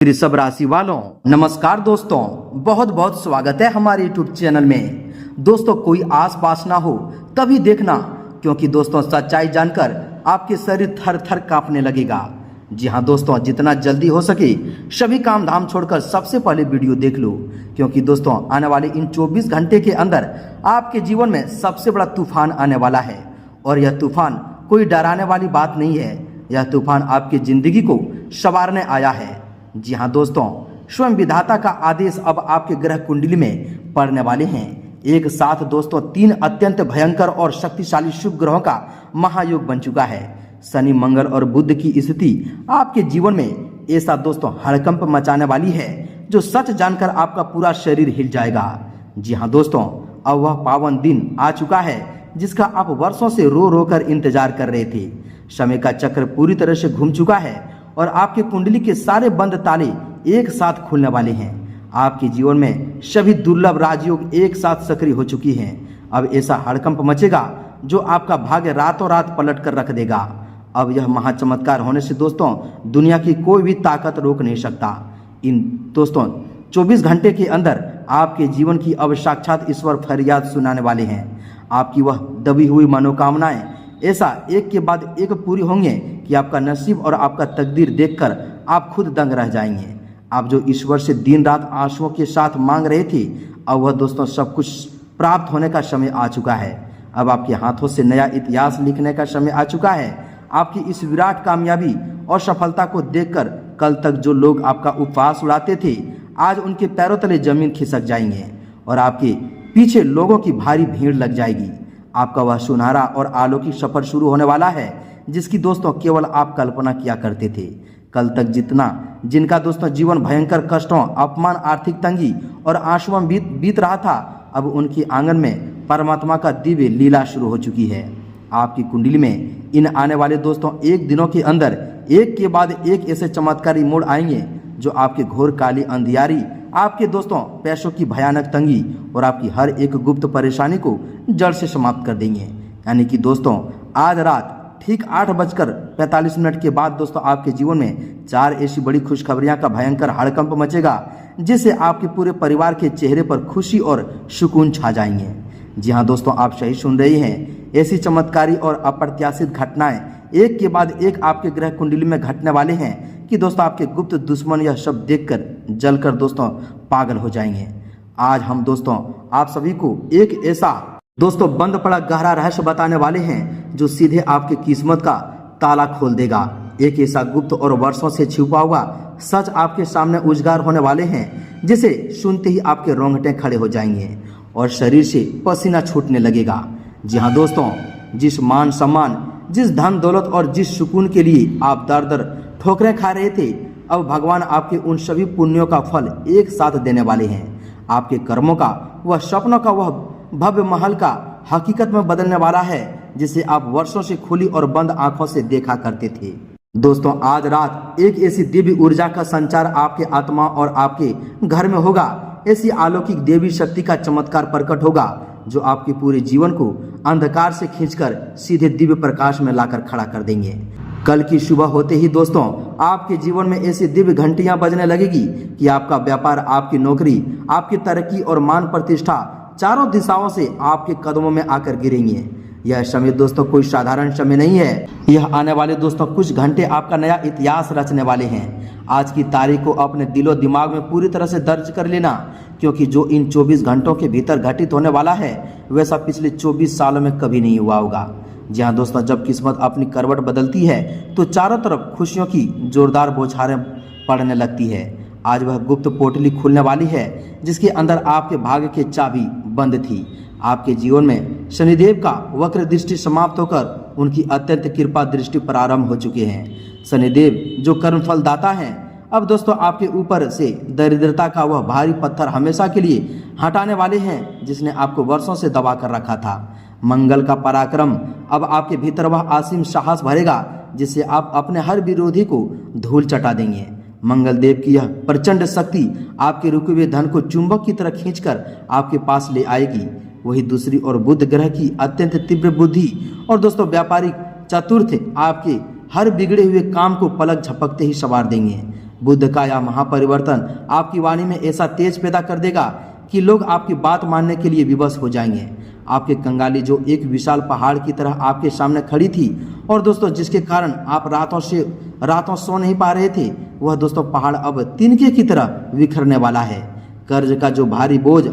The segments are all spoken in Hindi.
वृषभ राशि वालों नमस्कार दोस्तों, बहुत बहुत स्वागत है हमारे YouTube चैनल में। दोस्तों कोई आस पास ना हो तभी देखना, क्योंकि दोस्तों सच्चाई जानकर आपके शरीर थर थर कांपने लगेगा। जी हाँ दोस्तों, जितना जल्दी हो सके सभी काम धाम छोड़कर सबसे पहले वीडियो देख लो, क्योंकि दोस्तों आने वाले इन 24 घंटे के अंदर आपके जीवन में सबसे बड़ा तूफान आने वाला है। और यह तूफान कोई डराने वाली बात नहीं है, यह तूफान आपकी जिंदगी को संवारने आया है। जी हाँ दोस्तों, स्वयं विधाता का आदेश अब आपके ग्रह कुंडली में पड़ने वाले हैं। एक साथ दोस्तों 3 अत्यंत भयंकर और शक्तिशाली शुभ ग्रहों का महायोग बन चुका है। शनि, मंगल और बुध की स्थिति आपके जीवन में ऐसा दोस्तों हड़कंप मचाने वाली है जो सच जानकर आपका पूरा शरीर हिल जाएगा। जी हाँ दोस्तों, अब वह पावन दिन आ चुका है जिसका आप वर्षों से रो रो कर इंतजार कर रहे थे। समय का चक्र पूरी तरह से घूम चुका है और आपके कुंडली के सारे बंद ताले एक साथ खुलने वाले हैं। आपके जीवन में सभी दुर्लभ राजयोग एक साथ सक्रिय हो चुकी हैं। अब ऐसा हड़कंप मचेगा जो आपका भाग्य रातों रात पलट कर रख देगा। अब यह महाचमत्कार होने से दोस्तों दुनिया की कोई भी ताकत रोक नहीं सकता। इन दोस्तों 24 घंटे के अंदर आपके जीवन की अब साक्षात ईश्वर फरियाद सुनाने वाले हैं। आपकी वह दबी हुई मनोकामनाएं ऐसा एक के बाद एक पूरी होंगे कि आपका नसीब और आपका तकदीर देखकर आप खुद दंग रह जाएंगे। आप जो ईश्वर से दिन रात आंसुओं के साथ मांग रहे थे, अब वह दोस्तों सब कुछ प्राप्त होने का समय आ चुका है। अब आपके हाथों से नया इतिहास लिखने का समय आ चुका है। आपकी इस विराट कामयाबी और सफलता को देखकर कल तक जो लोग आपका उपहास उड़ाते थे, आज उनके पैरों तले जमीन खिसक जाएंगे और आपके पीछे लोगों की भारी भीड़ लग जाएगी। आपका वह सुनहरा और अलौकिक सफर शुरू होने वाला है जिसकी दोस्तों केवल आप कल्पना किया करते थे। कल तक जिनका दोस्तों जीवन भयंकर कष्टों, अपमान, आर्थिक तंगी और आंसुओं बीत रहा था, अब उनके आंगन में परमात्मा का दिव्य लीला शुरू हो चुकी है। आपकी कुंडली में इन आने वाले दोस्तों एक दिनों के अंदर एक के बाद एक ऐसे चमत्कारी मोड़ आएंगे जो आपके घोर काली अंधियारी, आपके दोस्तों पैसों की भयानक तंगी और आपकी हर एक गुप्त परेशानी को जड़ से समाप्त कर देंगे। यानी कि दोस्तों आज रात ठीक 8:45 के बाद दोस्तों आपके जीवन में 4 ऐसी बड़ी खुशखबरियां का भयंकर हड़कंप मचेगा जिससे आपके पूरे परिवार के चेहरे पर खुशी और सुकून छा जाएंगे। जी हाँ दोस्तों, आप सही सुन रहे हैं। ऐसी चमत्कारी और अप्रत्याशित घटनाएं एक के बाद एक आपके ग्रह कुंडली में घटने वाले हैं कि दोस्तों आपके गुप्त दुश्मन यह सब देखकर जलकर दोस्तों पागल हो जाएंगे। आज हम दोस्तों आप सभी को एक ऐसा दोस्तों बंद पड़ा गहरा रहस्य बताने वाले हैं जो सीधे आपकी किस्मत का ताला खोल देगा। एक ऐसा गुप्त और वर्षों से छिपा हुआ सच आपके सामने उजागर होने वाले हैं जिसे सुनते ही आपके रोंगटे खड़े हो जाएंगे और शरीर से पसीना छूटने लगेगा। जी हाँ दोस्तों, जिस मान सम्मान, जिस धन दौलत और जिस सुकून के लिए आप दर दर ठोकरें खा रहे थे, अब भगवान आपके उन सभी पुण्यों का फल एक साथ देने वाले हैं। आपके कर्मों का वह सपनों का वह भव्य महल का हकीकत में बदलने वाला है जिसे आप वर्षों से खुली और बंद आंखों से देखा करते थे। दोस्तों आज रात एक ऐसी दिव्य ऊर्जा का संचार आपके आत्मा और आपके घर में होगा। ऐसी अलौकिक देवी शक्ति का चमत्कार प्रकट होगा जो आपके पूरे जीवन को अंधकार से खींचकर सीधे दिव्य प्रकाश में लाकर खड़ा कर देंगे। कल की सुबह होते ही दोस्तों आपके जीवन में ऐसी दिव्य घंटियां बजने लगेगी कि आपका व्यापार, आपकी नौकरी, आपकी तरक्की और मान प्रतिष्ठा चारों दिशाओं से आपके कदमों में आकर गिरेंगे। यह समय दोस्तों कोई साधारण समय नहीं है। यह आने वाले दोस्तों कुछ घंटे आपका नया इतिहास रचने वाले हैं। आज की तारीख को अपने दिलो दिमाग में पूरी तरह से दर्ज कर लेना, क्योंकि जो इन 24 घंटों के भीतर घटित होने वाला है वैसा पिछले 24 सालों में कभी नहीं हुआ होगा। जी हाँ दोस्तों, जब किस्मत अपनी करवट बदलती है तो चारों तरफ खुशियों की जोरदार बौछारें पड़ने लगती है। आज वह गुप्त पोटली खुलने वाली है जिसके अंदर आपके भाग्य की चाबी बंद थी। आपके जीवन में शनिदेव का वक्र दृष्टि समाप्त होकर उनकी अत्यंत कृपा दृष्टि प्रारंभ हो चुके हैं। शनिदेव जो कर्मफल दाता हैं, अब दोस्तों आपके ऊपर से दरिद्रता का वह भारी पत्थर हमेशा के लिए हटाने वाले हैं जिसने आपको वर्षों से दबा कर रखा था। मंगल का पराक्रम अब आपके भीतर वह असीम साहस भरेगा जिससे आप अपने हर विरोधी को धूल चटा देंगे। मंगल देव की यह प्रचंड शक्ति आपके रुके हुए धन को चुंबक की तरह खींचकर आपके पास ले आएगी। वही दूसरी ओर बुध ग्रह की अत्यंत तीव्र बुद्धि और दोस्तों व्यापारिक चतुर्थ आपके हर बिगड़े हुए काम को पलक झपकते ही संवार देंगे। बुद्ध का यह महापरिवर्तन आपकी वाणी में ऐसा तेज पैदा कर देगा कि लोग आपकी बात मानने के लिए विवश हो जाएंगे। आपके कंगाली जो एक विशाल पहाड़ की तरह आपके सामने खड़ी थी और दोस्तों जिसके कारण आप रातों सो नहीं पा रहे थे, वह दोस्तों पहाड़ अब तिनके की तरह बिखरने वाला है। कर्ज का जो भारी बोझ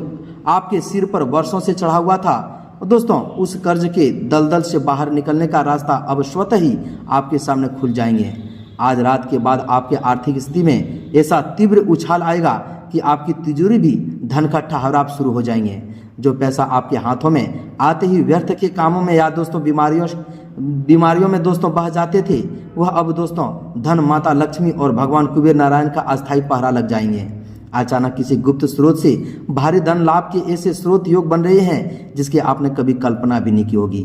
आपके सिर पर वर्षों से चढ़ा हुआ था, दोस्तों उस कर्ज के दलदल से बाहर निकलने का रास्ता अब स्वतः ही आपके सामने खुल जाएंगे। आज रात के बाद आपके आर्थिक स्थिति में ऐसा तीव्र उछाल आएगा कि आपकी तिजोरी भी धन का ठहराव शुरू हो जाएंगे। जो पैसा आपके हाथों में आते ही व्यर्थ के कामों में या दोस्तों बीमारियों में दोस्तों बह जाते थे, वह अब दोस्तों धन माता लक्ष्मी और भगवान कुबेर नारायण का अस्थायी पहरा लग जाएंगे। अचानक किसी गुप्त स्रोत से भारी धन लाभ के ऐसे स्रोत योग बन रहे हैं जिसकी आपने कभी कल्पना भी नहीं की होगी।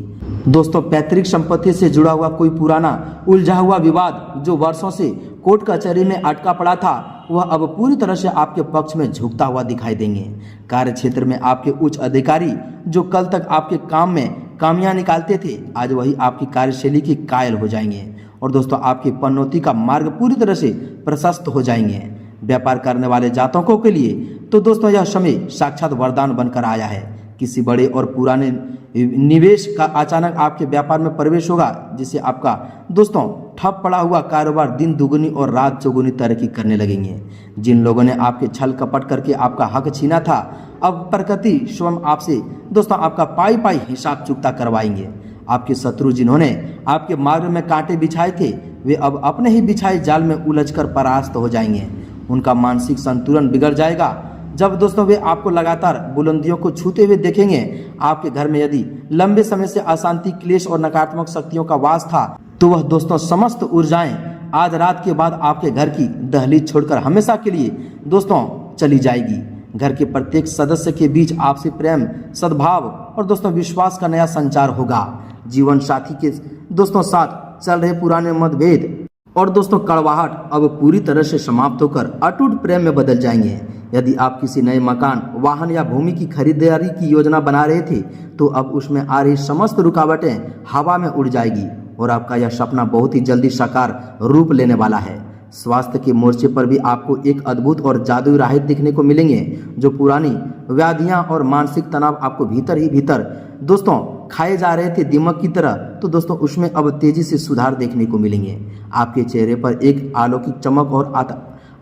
दोस्तों पैतृक संपत्ति से जुड़ा हुआ कोई पुराना उलझा हुआ विवाद जो वर्षों से कोर्ट कचहरी में अटका पड़ा था, वह अब पूरी तरह से आपके पक्ष में झुकता हुआ दिखाई देंगे। कार्य क्षेत्र में आपके उच्च अधिकारी जो कल तक आपके काम में कामियां निकालते थे, आज वही आपकी कार्यशैली की कायल हो जाएंगे और दोस्तों आपकी पदोन्नति का मार्ग पूरी तरह से प्रशस्त हो जाएंगे। व्यापार करने वाले जातकों के लिए तो दोस्तों यह समय साक्षात वरदान बनकर आया है। किसी बड़े और पुराने निवेश का अचानक आपके व्यापार में प्रवेश होगा, जिससे आपका दोस्तों ठप पड़ा हुआ कारोबार दिन दुगुनी और रात चौगुनी तरक्की करने लगेंगे। जिन लोगों ने आपके छल कपट करके आपका हक छीना था, अब प्रकृति स्वयं आपसे दोस्तों आपका पाई पाई हिसाब चुकता करवाएंगे। आपके शत्रु जिन्होंने आपके मार्ग में कांटे बिछाए थे, वे अब अपने ही बिछाए जाल में उलझकर परास्त हो जाएंगे। उनका मानसिक संतुलन बिगड़ जाएगा जब दोस्तों वे आपको लगातार बुलंदियों को छूते हुए देखेंगे। आपके घर में यदि लंबे समय से अशांति, क्लेश और नकारात्मक शक्तियों का वास था, तो वह दोस्तों समस्त ऊर्जाएं आज रात के बाद आपके घर की दहलीज छोड़कर हमेशा के लिए दोस्तों चली जाएगी। घर के प्रत्येक सदस्य के बीच आपसे प्रेम, सद्भाव और दोस्तों विश्वास का नया संचार होगा। जीवन साथी के दोस्तों साथ चल रहे पुराने मतभेद और दोस्तों कड़वाहट अब पूरी तरह से समाप्त होकर अटूट प्रेम में बदल जाएंगे। यदि आप किसी नए मकान, वाहन या भूमि की खरीदारी की योजना बना रहे थे, तो अब उसमें आ रही समस्त रुकावटें हवा में उड़ जाएगी और आपका यह सपना बहुत ही जल्दी साकार रूप लेने वाला है। स्वास्थ्य के मोर्चे पर भी आपको एक अद्भुत और जादुई राहत दिखने को मिलेंगे। जो पुरानी व्याधियां और मानसिक तनाव आपको भीतर ही भीतर दोस्तों खाए जा रहे थे दिमक की तरह, तो दोस्तों उसमें अब तेजी से सुधार देखने को मिलेंगे। आपके चेहरे पर एक अलौकिक चमक और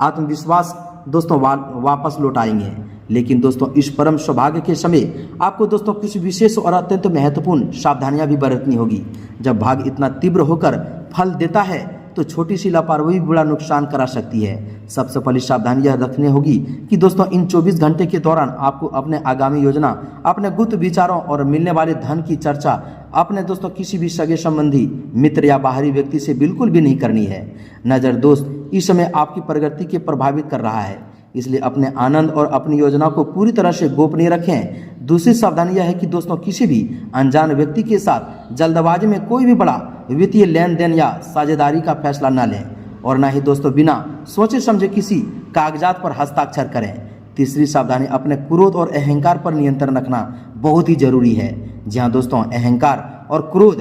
आत्मविश्वास दोस्तों वापस लौट आएंगे। लेकिन दोस्तों इस परम सौभाग्य के समय आपको दोस्तों कुछ विशेष और अत्यंत महत्वपूर्ण सावधानियां भी बरतनी होगी। जब भाग इतना तीव्र होकर फल देता है, तो छोटी सी लापरवाही बड़ा नुकसान करा सकती है। सबसे पहली सावधानी यह रखनी होगी कि दोस्तों इन 24 घंटे के दौरान आपको अपने आगामी योजना, अपने गुप्त विचारों और मिलने वाले धन की चर्चा अपने दोस्तों किसी भी सगे संबंधी, मित्र या बाहरी व्यक्ति से बिल्कुल भी नहीं करनी है। नजर दोस्त इस समय आपकी प्रगति के प्रभावित कर रहा है, इसलिए अपने आनंद और अपनी योजना को पूरी तरह से गोपनीय रखें। दूसरी सावधानी यह है कि दोस्तों किसी भी अनजान व्यक्ति के साथ जल्दबाजी में कोई भी बड़ा वित्तीय लेन देन या साझेदारी का फैसला न लें और न ही दोस्तों बिना सोचे समझे किसी कागजात पर हस्ताक्षर करें। तीसरी सावधानी अपने क्रोध और अहंकार पर नियंत्रण रखना बहुत ही जरूरी है। जहां दोस्तों अहंकार और क्रोध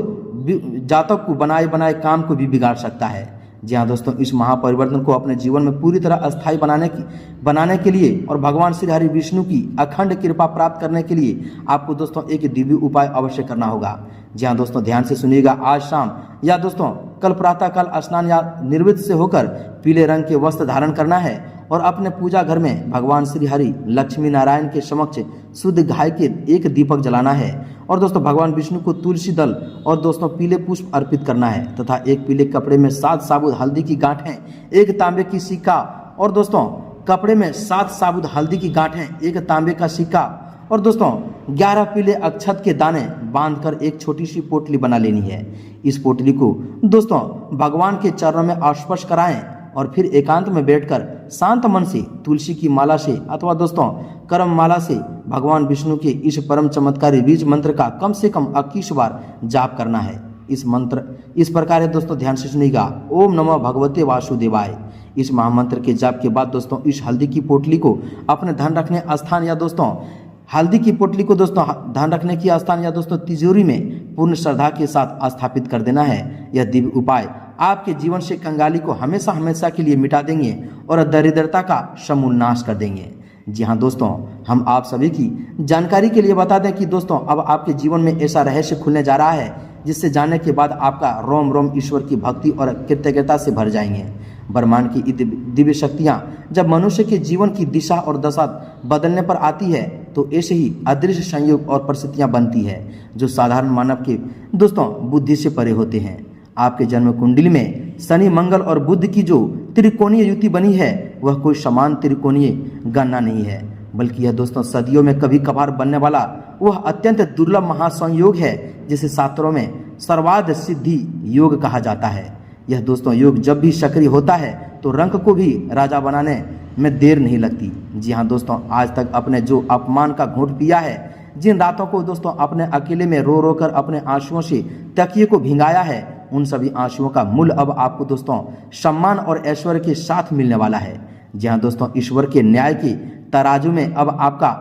जातक को बनाए बनाए काम को भी बिगाड़ सकता है। जी हाँ दोस्तों, इस महापरिवर्तन को अपने जीवन में पूरी तरह अस्थायी बनाने के लिए और भगवान श्री हरि विष्णु की अखंड कृपा प्राप्त करने के लिए आपको दोस्तों एक दिव्य उपाय अवश्य करना होगा। जी हाँ दोस्तों, ध्यान से सुनिएगा। आज शाम या दोस्तों कल प्रातःकाल स्नान या निर्वृत्त से होकर पीले रंग के वस्त्र धारण करना है और अपने पूजा घर में भगवान श्री हरि लक्ष्मी नारायण के समक्ष शुद्ध गाय के एक दीपक जलाना है और दोस्तों भगवान विष्णु को तुलसी दल और दोस्तों पीले पुष्प अर्पित करना है तथा एक पीले कपड़े में 7 साबुत हल्दी की गांठें, एक तांबे की सिक्का और दोस्तों कपड़े में 7 साबुत हल्दी की गांठें, एक तांबे का सिक्का और दोस्तों 11 पीले अक्षत के दाने बांधकर एक छोटी सी पोटली बना लेनी है। इस पोटली को दोस्तों भगवान के चरणों में स्पर्श कराएं और फिर एकांत में बैठकर शांत मन से तुलसी की माला से अथवा दोस्तों कर्म माला से भगवान विष्णु के इस परम चमत्कारी बीज मंत्र का कम से कम 21 बार जाप करना है। इस मंत्र इस प्रकार है दोस्तों, ध्यान से सुनिएगा। ओम नमः भगवते वासुदेवाय। इस महामंत्र के जाप के बाद दोस्तों इस हल्दी की पोटली को अपने धन रखने स्थान या दोस्तों हल्दी की पोटली को दोस्तों धन रखने की स्थान या दोस्तों तिजोरी में पूर्ण श्रद्धा के साथ स्थापित कर देना है। यह दिव्य उपाय आपके जीवन से कंगाली को हमेशा हमेशा के लिए मिटा देंगे और दरिद्रता का समूल नाश कर देंगे। जी हाँ दोस्तों, हम आप सभी की जानकारी के लिए बता दें कि दोस्तों अब आपके जीवन में ऐसा रहस्य खुलने जा रहा है जिससे जानने के बाद आपका रोम रोम ईश्वर की भक्ति और कृतज्ञता से भर जाएंगे। ब्रह्मांड की दिव्य शक्तियाँ जब मनुष्य के जीवन की दिशा और दशा बदलने पर आती है तो ऐसे ही अदृश्य संयोग और परिस्थितियाँ बनती है जो साधारण मानव के दोस्तों बुद्धि से परे होते हैं। आपके जन्म कुंडली में शनि, मंगल और बुध की जो त्रिकोणीय युति बनी है वह कोई समान त्रिकोणीय गणना नहीं है, बल्कि यह दोस्तों सदियों में कभी कभार बनने वाला वह अत्यंत दुर्लभ महासंयोग है जिसे शास्त्रों में सर्वार्थ सिद्धि योग कहा जाता है। यह दोस्तों योग जब भी सक्रिय होता है तो रंक को भी राजा बनाने में देर नहीं लगती। जी हाँ दोस्तों, आज तक अपने जो अपमान का घूंट पिया है, जिन रातों को दोस्तों अपने अकेले में रो रो कर अपने आंसुओं से तकिए को भिंगाया है, उन सभी आंसुओं का मूल्य अब आपको दोस्तों सम्मान और ऐश्वर्य के साथ मिलने वाला है। जी हाँ दोस्तों, ईश्वर के न्याय की तराजू में अब आपका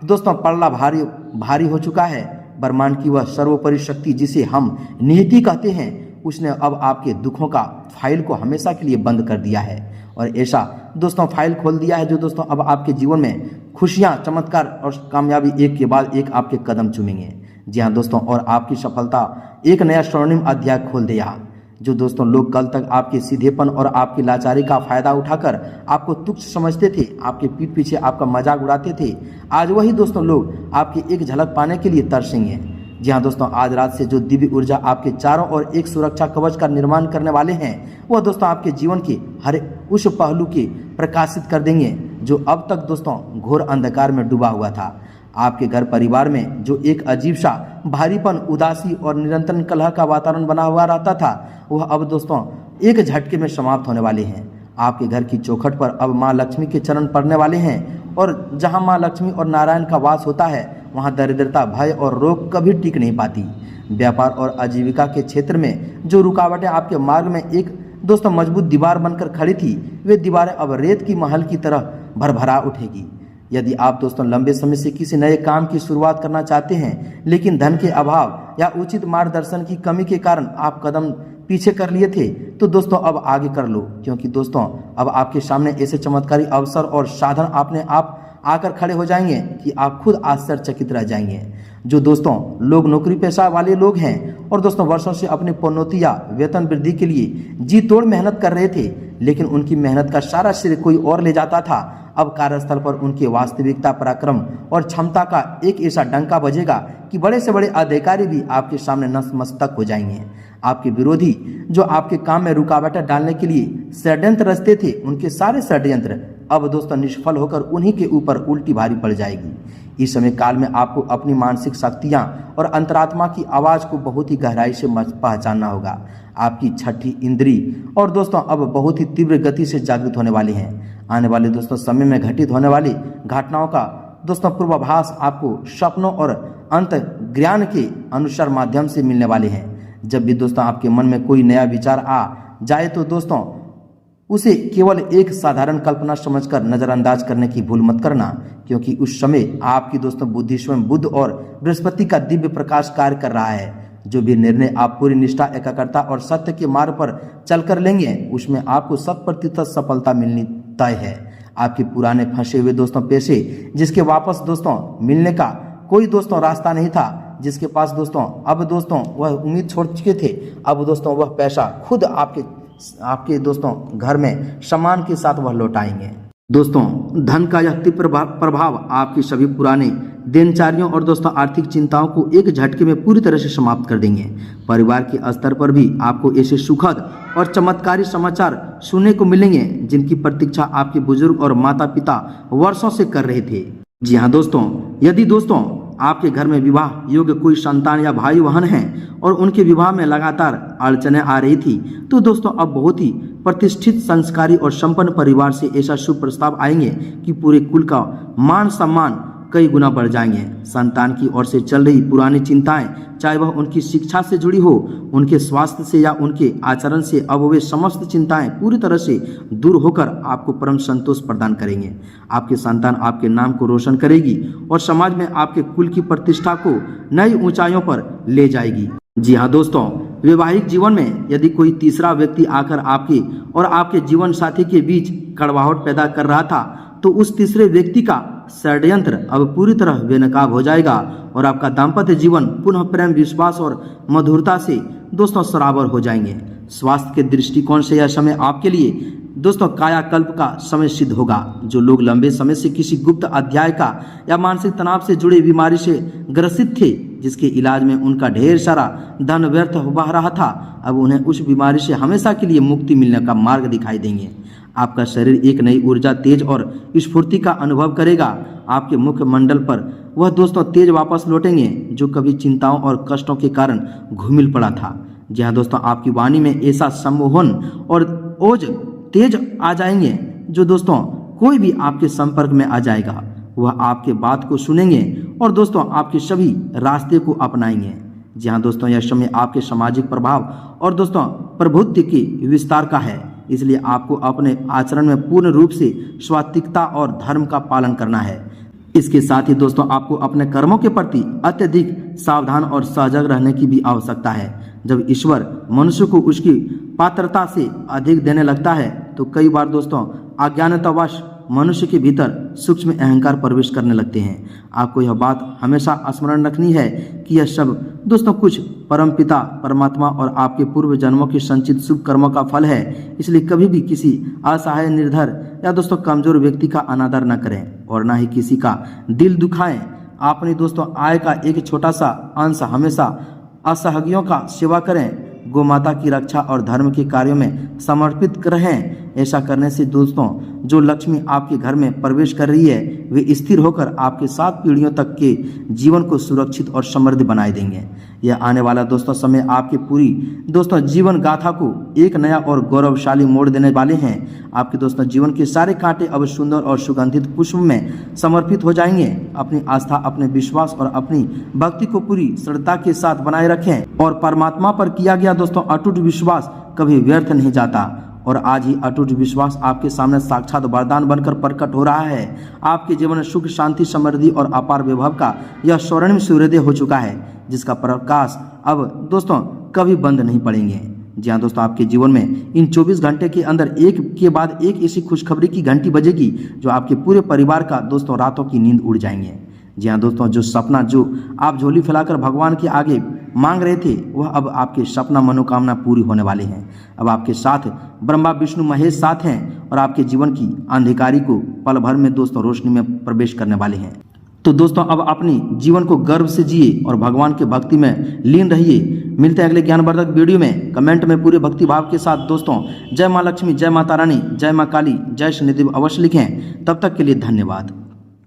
दोस्तों पल्ला भारी हो चुका है। ब्रह्मांड की वह सर्वोपरि शक्ति जिसे हम नियति कहते हैं, उसने अब आपके दुखों का फाइल को हमेशा के लिए बंद कर दिया है और ऐसा दोस्तों फाइल खोल दिया है जो दोस्तों अब आपके जीवन में खुशियां, चमत्कार और कामयाबी एक के बाद एक आपके कदम चूमेंगे। जी हाँ दोस्तों, और आपकी सफलता एक नया स्वर्णिम अध्याय खोल दिया। जो दोस्तों लोग कल तक आपके सीधेपन और आपकी लाचारी का फायदा उठाकर आपको तुच्छ समझते थे, आपके पीठ पीछे आपका मजाक उड़ाते थे, आज वही दोस्तों लोग आपकी एक झलक पाने के लिए तरसेंगे। जी हाँ दोस्तों, आज रात से जो दिव्य ऊर्जा आपके चारों ओर एक सुरक्षा कवच का निर्माण करने वाले हैं वह दोस्तों आपके जीवन के हर उस पहलू के प्रकाशित कर देंगे जो अब तक दोस्तों घोर अंधकार में डूबा हुआ था। आपके घर परिवार में जो एक अजीब सा भारीपन, उदासी और निरंतर कलह का वातावरण बना हुआ रहता था वह अब दोस्तों एक झटके में समाप्त होने वाले हैं। आपके घर की चौखट पर अब माँ लक्ष्मी के चरण पड़ने वाले हैं और जहाँ माँ लक्ष्मी और नारायण का वास होता है वहाँ दरिद्रता, भय और रोग कभी टिक नहीं पाती। व्यापार और आजीविका के क्षेत्र में जो रुकावटें आपके मार्ग में एक दोस्तों मजबूत दीवार बनकर खड़ी थी, वे दीवारें अब रेत की महल की तरह भरभरा उठेगी। यदि आप दोस्तों लंबे समय से किसी नए काम की शुरुआत करना चाहते हैं लेकिन धन के अभाव या उचित मार्गदर्शन की कमी के कारण आप कदम पीछे कर लिए थे तो दोस्तों अब आगे कर लो, क्योंकि दोस्तों अब आपके सामने ऐसे चमत्कारी अवसर और साधन अपने आप आकर खड़े हो जाएंगे कि आप खुद आश्चर्यचकित रह जाएंगे। जो दोस्तों लोग नौकरी पेशा वाले लोग हैं और दोस्तों वर्षों से अपनी पदोन्नति या वेतन वृद्धि के लिए जी तोड़ मेहनत कर रहे थे लेकिन उनकी मेहनत का सारा श्रेय कोई और ले जाता था, अब कार्यस्थल पर उनके वास्तविकता, पराक्रम और क्षमता का एक ऐसा डंका बजेगा कि बड़े से बड़े अधिकारी भी आपके सामने नतमस्तक हो जाएंगे। आपके विरोधी जो आपके काम में रुकावटें डालने के लिए षड्यंत्र रचते थे, उनके सारे षड्यंत्र अब दोस्तों निष्फल होकर उन्हीं के ऊपर उल्टी भारी पड़ जाएगी। इस समय काल में आपको अपनी मानसिक शक्तियां और अंतरात्मा की आवाज़ को बहुत ही गहराई से पहचानना होगा। आपकी छठी इंद्री और दोस्तों अब बहुत ही तीव्र गति से जागृत होने वाले हैं। आने वाले दोस्तों समय में घटित होने वाली घटनाओं का दोस्तों पूर्वाभास आपको सपनों और अंत ज्ञान के अनुसार माध्यम से मिलने वाले हैं। जब भी दोस्तों आपके मन में कोई नया विचार आ जाए तो दोस्तों उसे केवल एक साधारण कल्पना समझकर नजरअंदाज करने की भूल मत करना, क्योंकि उस समय आपकी दोस्तों बुद्धि स्वयं बुध और बृहस्पति का दिव्य प्रकाश कार्य कर रहा है। जो भी निर्णय आप पूरी निष्ठा, एकाग्रता और सत्य के मार्ग पर चलकर लेंगे उसमें आपको 100% सफलता मिलनी तय है। आपके पुराने फंसे हुए दोस्तों पैसे जिसके वापस दोस्तों मिलने का कोई दोस्तों रास्ता नहीं था, जिसके पास दोस्तों अब दोस्तों वह उम्मीद छोड़ चुके थे, अब दोस्तों वह पैसा खुद आपके दोस्तों घर में सम्मान के साथ वह लौटाएंगे। दोस्तों धन का यह तीव्र प्रभाव आपकी सभी पुराने दिनचर्याओं और दोस्तों आर्थिक चिंताओं को एक झटके में पूरी तरह से समाप्त कर देंगे। परिवार के स्तर पर भी आपको ऐसे सुखद और चमत्कारी समाचार सुनने को मिलेंगे जिनकी प्रतीक्षा आपके बुजुर्ग और माता पिता वर्षों से कर रहे थे। जी हाँ दोस्तों, यदि दोस्तों आपके घर में विवाह योग्य कोई संतान या भाई बहन हैं और उनके विवाह में लगातार अड़चनें आ रही थी तो दोस्तों अब बहुत ही प्रतिष्ठित, संस्कारी और संपन्न परिवार से ऐसा शुभ प्रस्ताव आएंगे कि पूरे कुल का मान सम्मान कई गुना बढ़ जाएंगे। संतान की ओर से चल रही पुरानी चिंताएं, चाहे वह उनकी शिक्षा से जुड़ी हो, उनके स्वास्थ्य से या उनके आचरण से, अब वे समस्त चिंताएं पूरी तरह से दूर होकर आपको परम संतोष प्रदान करेंगे। आपके संतान आपके नाम को रोशन करेगी और समाज में आपके कुल की प्रतिष्ठा को नई ऊंचाइयों पर ले जाएगी। जी हाँ दोस्तों, वैवाहिक जीवन में यदि कोई तीसरा व्यक्ति आकर आपके और आपके जीवन साथी के बीच कड़वाहट पैदा कर रहा था, तो उस तीसरे व्यक्ति का षड्यंत्र अब पूरी तरह बेनकाब हो जाएगा और आपका दाम्पत्य जीवन पुनः प्रेम, विश्वास और मधुरता से दोस्तों सराबर हो जाएंगे। स्वास्थ्य के दृष्टिकोण से यह समय आपके लिए दोस्तों कायाकल्प का समय सिद्ध होगा। जो लोग लंबे समय से किसी गुप्त अध्याय का या मानसिक तनाव से जुड़ी बीमारी से ग्रसित थे, जिसके इलाज में उनका ढेर सारा धन व्यर्थ बह रहा था, अब उन्हें उस बीमारी से हमेशा के लिए मुक्ति मिलने का मार्ग दिखाई देंगे। आपका शरीर एक नई ऊर्जा, तेज और स्फूर्ति का अनुभव करेगा। आपके मुख्य मंडल पर वह दोस्तों तेज वापस लौटेंगे जो कभी चिंताओं और कष्टों के कारण घुमिल पड़ा था। जी हाँ दोस्तों, आपकी वाणी में ऐसा सम्मोहन और ओज तेज आ जाएंगे जो दोस्तों कोई भी आपके संपर्क में आ जाएगा वह आपके बात को सुनेंगे और दोस्तों आपके सभी रास्ते को अपनाएंगे। जी हाँ दोस्तों, यह समय आपके सामाजिक प्रभाव और दोस्तों प्रभुत्व के विस्तार का है, इसलिए आपको अपने आचरण में पूर्ण रूप से स्वात्विकता और धर्म का पालन करना है। इसके साथ ही दोस्तों आपको अपने कर्मों के प्रति अत्यधिक सावधान और सजग रहने की भी आवश्यकता है। जब ईश्वर मनुष्य को उसकी पात्रता से अधिक देने लगता है तो कई बार दोस्तों अज्ञानतावश मनुष्य के भीतर सूक्ष्म अहंकार प्रवेश करने लगते हैं। आपको यह बात हमेशा स्मरण रखनी है कि यह सब दोस्तों कुछ परमपिता परमात्मा और आपके पूर्व जन्मों के संचित शुभ कर्मों का फल है। इसलिए कभी भी किसी असहाय, निर्धर या दोस्तों कमजोर व्यक्ति का अनादर न करें और न ही किसी का दिल दुखाएं। अपनी दोस्तों आय का एक छोटा सा अंश हमेशा असहयोगियों का सेवा करें, गौ माता की रक्षा और धर्म के कार्यों में समर्पित रहें। ऐसा करने से दोस्तों जो लक्ष्मी आपके घर में प्रवेश कर रही है वे स्थिर होकर आपके 7 पीढ़ियों तक के जीवन को सुरक्षित और समृद्ध बनाए देंगे। यह आने वाला दोस्तों समय आपके पूरी दोस्तों जीवन गाथा को एक नया और गौरवशाली मोड़ देने वाले हैं। आपके दोस्तों जीवन के सारे कांटे अब सुंदर और सुगंधित पुष्प में समर्पित हो जाएंगे। अपनी आस्था, अपने विश्वास और अपनी भक्ति को पूरी श्रद्धा के साथ बनाए रखें और परमात्मा पर किया गया दोस्तों अटूट विश्वास कभी व्यर्थ नहीं जाता। और आज ही अटूट विश्वास आपके सामने साक्षात वरदान बनकर प्रकट हो रहा है। आपके जीवन में सुख, शांति, समृद्धि और अपार वैभव का यह स्वर्णिम सूर्योदय हो चुका है, जिसका प्रकाश अब दोस्तों कभी बंद नहीं पड़ेंगे। जी हाँ दोस्तों, आपके जीवन में इन 24 घंटे के अंदर एक के बाद एक ऐसी खुशखबरी की घंटी बजेगी जो आपके पूरे परिवार का दोस्तों रातों की नींद उड़ जाएंगे। जी हाँ दोस्तों, जो सपना जो आप झोली फैलाकर भगवान के आगे मांग रहे थे वह अब आपके सपना मनोकामना पूरी होने वाले हैं। अब आपके साथ ब्रह्मा विष्णु महेश साथ हैं और आपके जीवन की अंधकारी को पल भर में दोस्तों रोशनी में प्रवेश करने वाले हैं। तो दोस्तों अब अपनी जीवन को गर्व से जिए और भगवान के भक्ति में लीन रहिए। मिलते हैं अगले ज्ञानवर्धक वीडियो में। कमेंट में पूरे भक्ति भाव के साथ दोस्तों जय माँ लक्ष्मी, जय माता रानी, जय माँ काली, जय शनिदेव अवश्य लिखें। तब तक के लिए धन्यवाद।